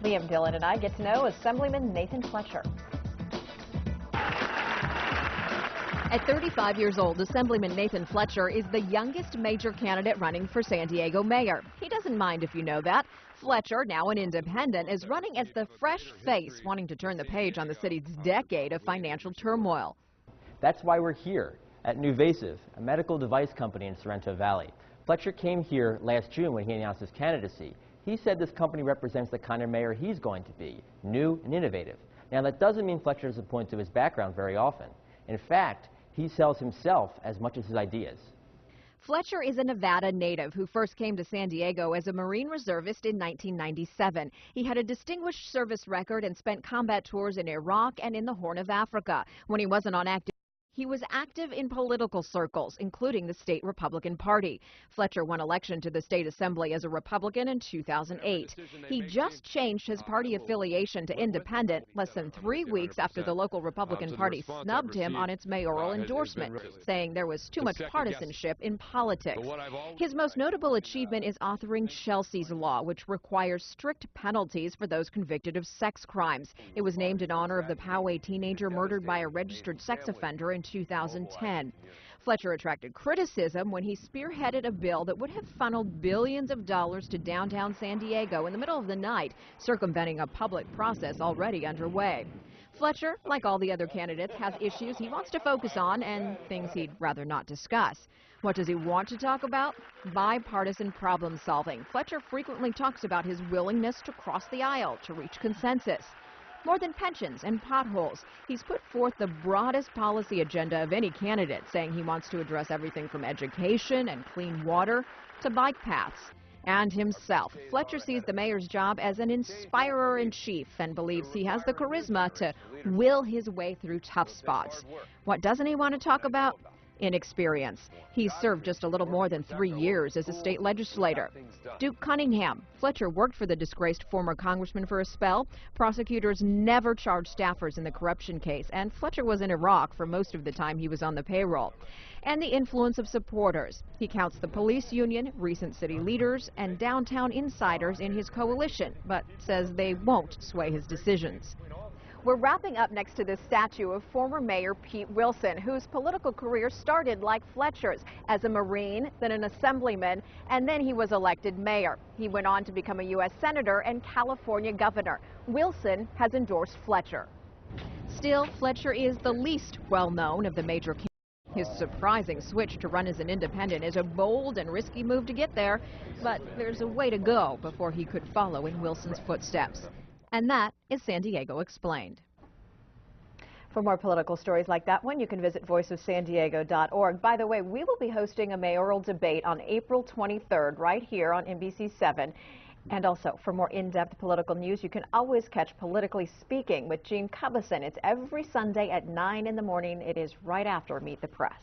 Liam, Dylan, and I get to know Assemblyman Nathan Fletcher. At 35 years old, Assemblyman Nathan Fletcher is the youngest major candidate running for San Diego mayor. He doesn't mind if you know that. Fletcher, now an independent, is running as the fresh face, wanting to turn the page on the city's decade of financial turmoil. That's why we're here at NuVasive, a medical device company in Sorrento Valley. Fletcher came here last June when he announced his candidacy. He said this company represents the kind of mayor he's going to be, new and innovative. Now, that doesn't mean Fletcher doesn't point to his background very often. In fact, he sells himself as much as his ideas. Fletcher is a Nevada native who first came to San Diego as a Marine reservist in 1997. He had a distinguished service record and spent combat tours in Iraq and in the Horn of Africa. When he wasn't on active, he was active in political circles, including the state Republican Party. Fletcher won election to the state assembly as a Republican in 2008. He just changed his party affiliation to independent less than 3 weeks after the local Republican Party snubbed him on its mayoral endorsement, saying there was too much partisanship in politics. His most notable achievement is authoring Chelsea's Law, which requires strict penalties for those convicted of sex crimes. It was named in honor of the Poway teenager murdered by a registered sex offender in 2010. Fletcher attracted criticism when he spearheaded a bill that would have funneled billions of dollars to downtown San Diego in the middle of the night, circumventing a public process already underway. Fletcher, like all the other candidates, has issues he wants to focus on and things he'd rather not discuss. What does he want to talk about? Bipartisan problem solving. Fletcher frequently talks about his willingness to cross the aisle to reach consensus. More than pensions and potholes, he's put forth the broadest policy agenda of any candidate, saying he wants to address everything from education and clean water to bike paths. And himself, Fletcher sees the mayor's job as an inspirer-in-chief and believes he has the charisma to will his way through tough spots. What doesn't he want to talk about? Inexperience. He's served just a little more than 3 years as a state legislator. Duke Cunningham. Fletcher worked for the disgraced former congressman for a spell. Prosecutors never charged staffers in the corruption case, and Fletcher was in Iraq for most of the time he was on the payroll. And the influence of supporters. He counts the police union, recent city leaders, and downtown insiders in his coalition, but says they won't sway his decisions. We're wrapping up next to this statue of former Mayor Pete Wilson, whose political career started like Fletcher's, as a Marine, then an assemblyman, and then he was elected mayor. He went on to become a U.S. Senator and California governor. Wilson has endorsed Fletcher. Still, Fletcher is the least well-known of the major candidates. His surprising switch to run as an independent is a bold and risky move to get there, but there's a way to go before he could follow in Wilson's footsteps. And that is San Diego Explained. For more political stories like that one, you can visit voiceofsandiego.org. By the way, we will be hosting a mayoral debate on April 23rd right here on NBC 7. And also, for more in-depth political news, you can always catch Politically Speaking with Gene Cubison. It's every Sunday at 9 in the morning. It is right after Meet the Press.